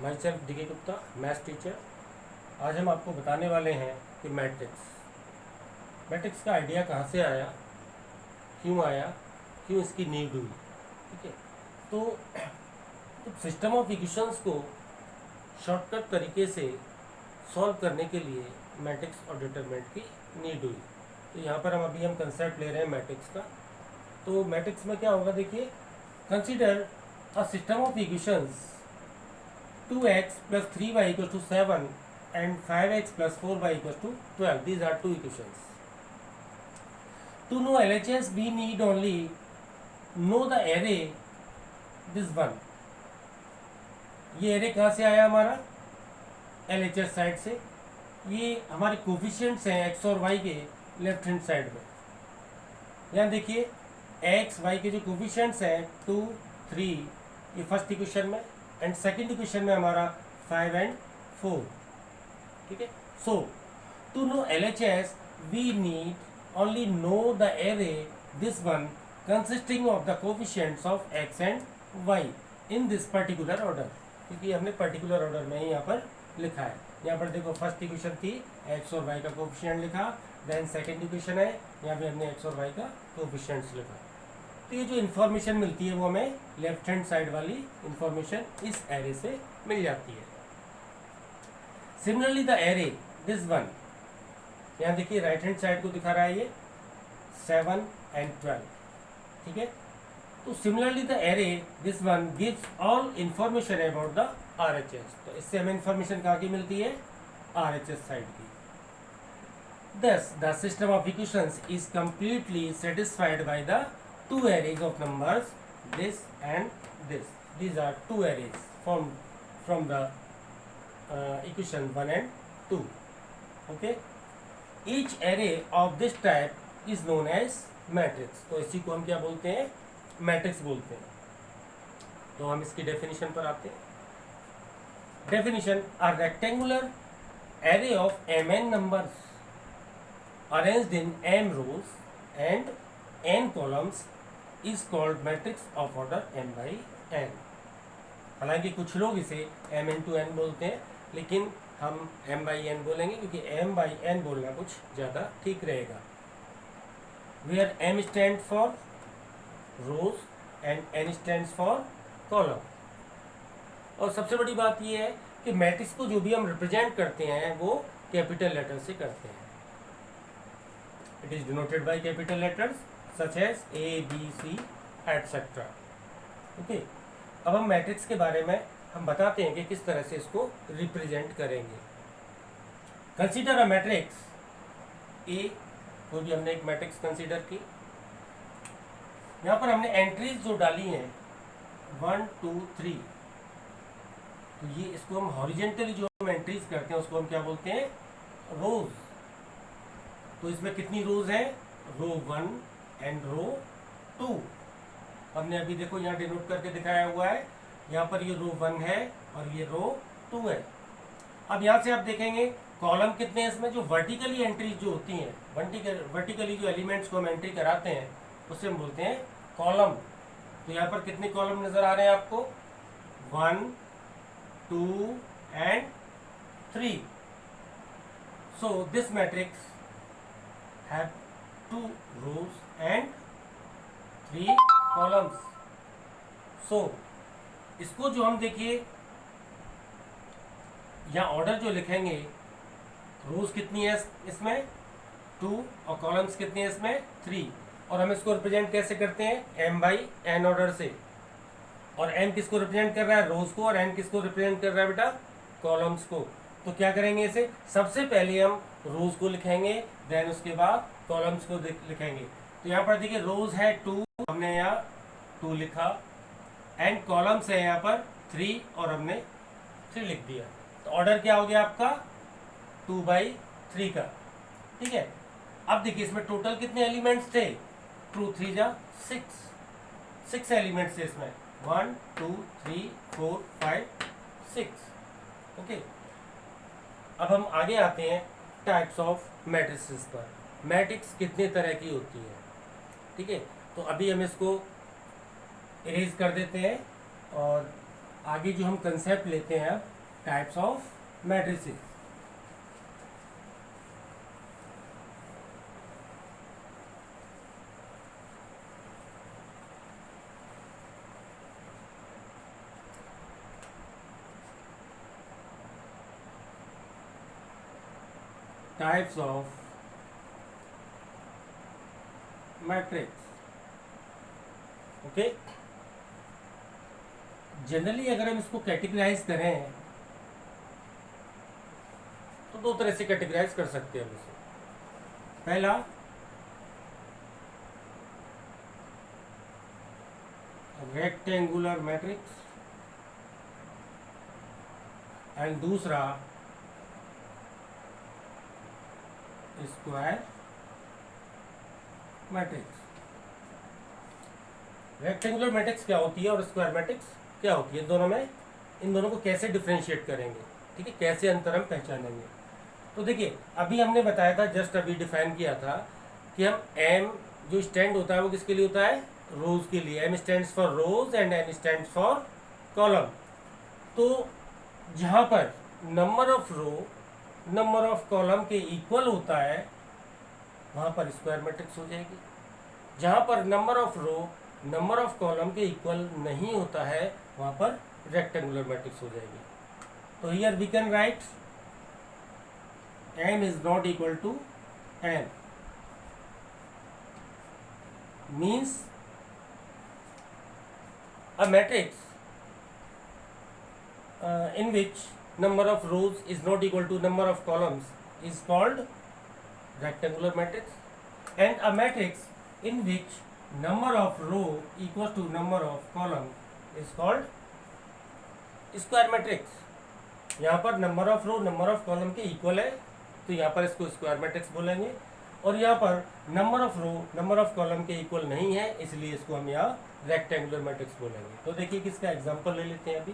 My self D के Gupta, maths teacher. आज हम आपको बताने वाले हैं कि मैट्रिक्स का आइडिया कहाँ से आया, क्यों इसकी नीड हुई। ठीक है, तो सिस्टम ऑफ इक्वेशंस को शॉर्टकट तरीके से सॉल्व करने के लिए मैट्रिक्स और डिटरमिनेंट की नीड हुई। तो यहाँ पर हम कंसेप्ट ले रहे हैं मैट्रिक्स का। तो मैट्रिक्स में क्या होगा, देखिए, consider a system of equations 2x plus 3y equals to 7 and 5x plus 4y equals to 12. These are two equations. To know LHS, we need only know the array this one. ये array कहाँ से आया हमारा? LHS side से। ये हमारे coefficients हैं x और y के लेफ्ट हैंड साइड में। यहाँ देखिए x y के जो कोफिशिएंट्स हैं 2 3, ये फर्स्ट इक्वेशन में, एंड सेकेंड इक्वेशन में हमारा 5 and 4। ठीक है, so to know LHS we need only know the array this one consisting of the coefficients of x and y in this particular order, क्योंकि हमने particular order में ही यहाँ पर लिखा है। यहाँ पर देखो फर्स्ट इक्वेशन थी x और y का कोफिशिएंट लिखा, देन सेकेंड इक्वेशन है, यहाँ पे हमने x और y का कोफिशिएंट्स लिखा। तो ये जो इन्फॉर्मेशन मिलती है वो हमें लेफ्ट हैंड साइड वाली इन्फॉर्मेशन इस एरे से मिल जाती है। Similarly the array this one, यहाँ देखिए राइट हैंड साइड को दिखा रहा है ये 7 and 12। ठीक है, तो similarly the array this one gives all information about the RHS। तो इससे हमें इंफॉर्मेशन कहाँ की मिलती है? RHS साइड की। Thus the system of equations is completely satisfied by the two arrays of numbers, this and this. These are two arrays from the equation 1 and 2. Okay, each array of this type is known as matrix. तो इसी को हम क्या बोलते हैं? Matrix बोलते हैं। तो हम इसकी डेफिनेशन पर आते हैं। Definition: a rectangular array of mn numbers arranged in m rows and n columns is called matrix of order m by n। हालांकि कुछ लोग इसे m into n बोलते हैं, लेकिन हम m by n बोलेंगे क्योंकि m by n बोलना कुछ ज़्यादा ठीक रहेगा। Where m stands for rows and n stands for column। और सबसे बड़ी बात यह है कि मैट्रिक्स को जो भी हम रिप्रेजेंट करते हैं वो कैपिटल लेटर से करते हैं। It is denoted by capital letters such as A, B, C, etc. Okay. अब हम मैट्रिक्स के बारे में हम बताते हैं कि किस तरह से इसको रिप्रेजेंट करेंगे। कंसीडर अ मैट्रिक्स ए, कोई भी हमने एक मैट्रिक्स कंसीडर की। यहाँ पर हमने एंट्रीज जो डाली हैं 1 2 3, तो ये इसको हम हॉरिजेंटली जो हम एंट्रीज करते हैं उसको हम क्या बोलते हैं? रोज। तो इसमें कितनी रोज है? रो 1 एंड रो 2। हमने अभी देखो यहाँ डिनोट करके दिखाया हुआ है, यहाँ पर ये रो 1 है और ये रो 2 है। अब यहाँ से आप देखेंगे कॉलम कितने हैं इसमें। जो वर्टिकली एंट्रीज जो होती हैं, वर्टिकली जो एलिमेंट्स को हम एंट्री कराते हैं उसे हम बोलते हैं कॉलम। तो यहाँ पर कितने कॉलम नजर आ रहे हैं आपको? 1 2 and 3। So this matrix have 2 rows and 3 columns। So इसको जो हम देखिए यहाँ ऑर्डर जो लिखेंगे, रोज कितनी है इसमें? 2, और कॉलम्स कितनी है इसमें? 3। और हम इसको रिप्रेजेंट कैसे करते हैं? m by n ऑर्डर से। और m किसको रिप्रेजेंट कर रहा है? रोज को। और n किसको रिप्रेजेंट कर रहा है बेटा? कॉलम्स को। तो क्या करेंगे इसे? सबसे पहले हम रोज को लिखेंगे, देन उसके बाद कॉलम्स को लिखेंगे। तो यहाँ पर देखिए रोज है 2, हमने यहाँ 2 लिखा, एंड कॉलम्स है यहाँ पर 3 और हमने 3 लिख दिया। तो ऑर्डर क्या हो गया आपका? 2/3 का। ठीक है, अब देखिए इसमें टोटल कितने एलिमेंट्स थे? 2 3 जा 6 एलिमेंट्स थे इसमें। 1 2 3 4 5 6। ओके, अब हम आगे आते हैं टाइप्स ऑफ मैट्रिसेस पर। मैट्रिक्स कितने तरह की होती है? ठीक है, तो अभी हम इसको इरेज कर देते हैं और आगे जो हम कंसेप्ट लेते हैं अब types of matrices. Types of matrix. Okay, generally अगर हम इसको कैटेगराइज करें तो दो तरह से कैटेगराइज कर सकते हैं इसे. पहला, रेक्टेंगुलर मैट्रिक्स, एंड दूसरा स्क्वायर मैट्रिक्स. रेक्टेंगुलर मैट्रिक्स क्या होती है और स्क्वायर मैट्रिक्स क्या होती है, दोनों में इन दोनों को कैसे डिफ्रेंशिएट करेंगे, ठीक है, कैसे अंतर हम पहचानेंगे. तो देखिए, अभी हमने बताया था, जस्ट अभी डिफाइन किया था कि हम एम जो स्टैंड होता है वो किसके लिए होता है, रोज के लिए. M stands for rows and N stands for column. तो जहाँ पर number of row number of column के इक्वल होता है वहाँ पर स्क्वायर मैट्रिक्स हो जाएगी. जहाँ पर number of row number of column के इक्वल नहीं होता है वहाँ पर रेक्टेंगुलर मैट्रिक्स हो जाएगी. तो here we can write m is not equal to n, means a matrix in which number of rows is not equal to number of columns is called rectangular matrix, and a matrix in which number of row equals to number of column is called square matrix. यहाँ पर number of row number of column के equal है तो यहाँ पर इसको square matrix बोलेंगे, और यहाँ पर number of row number of column के इक्वल नहीं है इसलिए इसको हम यहाँ रेक्टेंगुलर मैट्रिक्स बोलेंगे. तो देखिए किसका एग्जांपल ले लेते हैं. अभी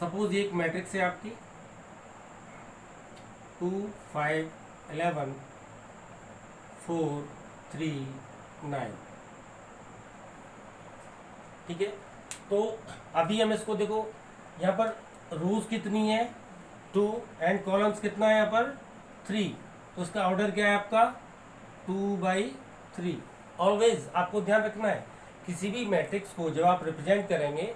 सपोज एक मैट्रिक्स है आपकी 2 5 11 4 3 9, ठीक है. तो अभी हम इसको देखो, यहाँ पर रोज कितनी है 2 एंड कॉलम्स कितना है यहाँ पर 3. तो उसका ऑर्डर क्या है आपका 2/3. ऑलवेज आपको ध्यान रखना है, किसी भी मैट्रिक्स को जब आप रिप्रेजेंट करेंगे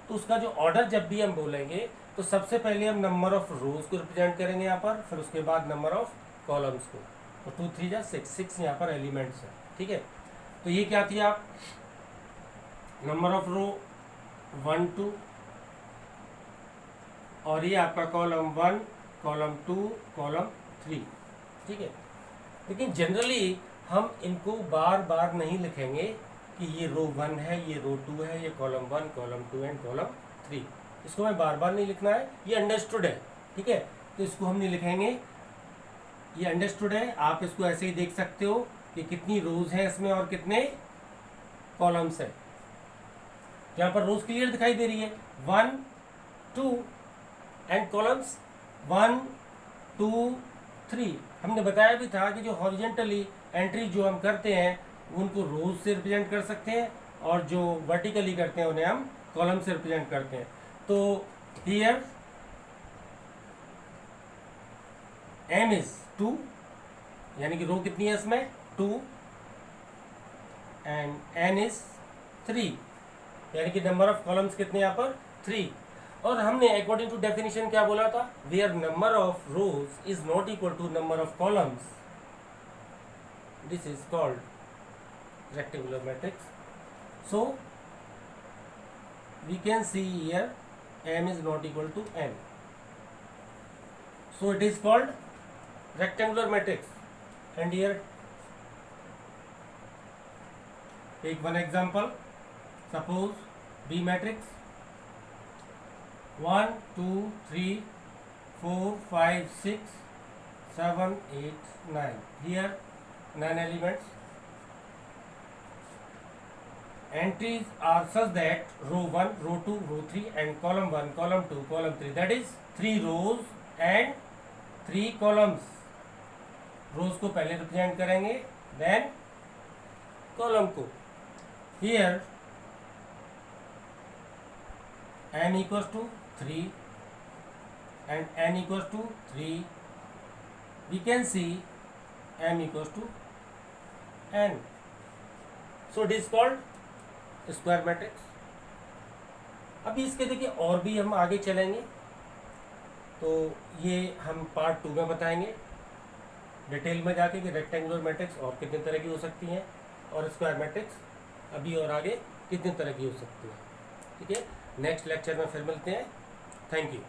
तो उसका जो ऑर्डर जब भी हम बोलेंगे तो सबसे पहले हम नंबर ऑफ रोज को रिप्रेजेंट करेंगे यहाँ पर, फिर उसके बाद नंबर ऑफ कॉलम्स को. तो 2 3 जा 6 यहाँ पर एलिमेंट्स हैं, ठीक है. तो ये क्या थी, आप नंबर ऑफ रो 1 2, और ये आपका कॉलम 1 कॉलम 2 कॉलम 3, ठीक है. लेकिन जनरली हम इनको बार बार नहीं लिखेंगे कि ये रो 1 है, ये रो 2 है, ये कॉलम 1 कॉलम 2 एंड कॉलम 3. इसको हमें बार बार नहीं लिखना है, ये अंडरस्टूड है, ठीक है. तो इसको हम नहीं लिखेंगे, ये अंडरस्टूड है. आप इसको ऐसे ही देख सकते हो कि कितनी रोज हैं इसमें और कितने कॉलम्स हैं. यहाँ पर रोज क्लियर दिखाई दे रही है 1 2 एंड कॉलम्स 1 2 3. हमने बताया भी था कि जो हॉरिजेंटली एंट्री जो हम करते हैं उनको रोज से रिप्रेजेंट कर सकते हैं, और जो वर्टिकली करते हैं उन्हें हम कॉलम से रिप्रेजेंट करते हैं. तो हियर m इज 2, यानी कि रो कितनी है इसमें 2, एंड n इज 3, यानी कि नंबर ऑफ कॉलम्स कितने यहाँ पर 3. और हमने अकॉर्डिंग टू डेफिनेशन क्या बोला था, where number of rows is not equal to number of columns, this is called rectangular matrix. So we can see here m is not equal to n, so it is called rectangular matrix. And here take one example, suppose B matrix 1 2 3 4 5 6 7 8 9. Here 9 elements. Entries are such that row 1 row 2 row 3 and column 1 column 2 column 3, that is 3 rows and 3 columns. रोज को पहले represent करेंगे then column को. Here n equals to 3 and n equals to 3, we can see m equals to n. So it is called square matrix. अभी इसके देखिए और भी हम आगे चलेंगे, तो ये हम पार्ट 2 में बताएंगे डिटेल में जाके कि रेक्टेंगुलर मैट्रिक्स और कितने तरह की हो सकती हैं और स्क्वायर मैट्रिक्स अभी और आगे कितने तरह की हो सकती है. ठीक है, नेक्स्ट लेक्चर में फिर मिलते हैं. Thank you.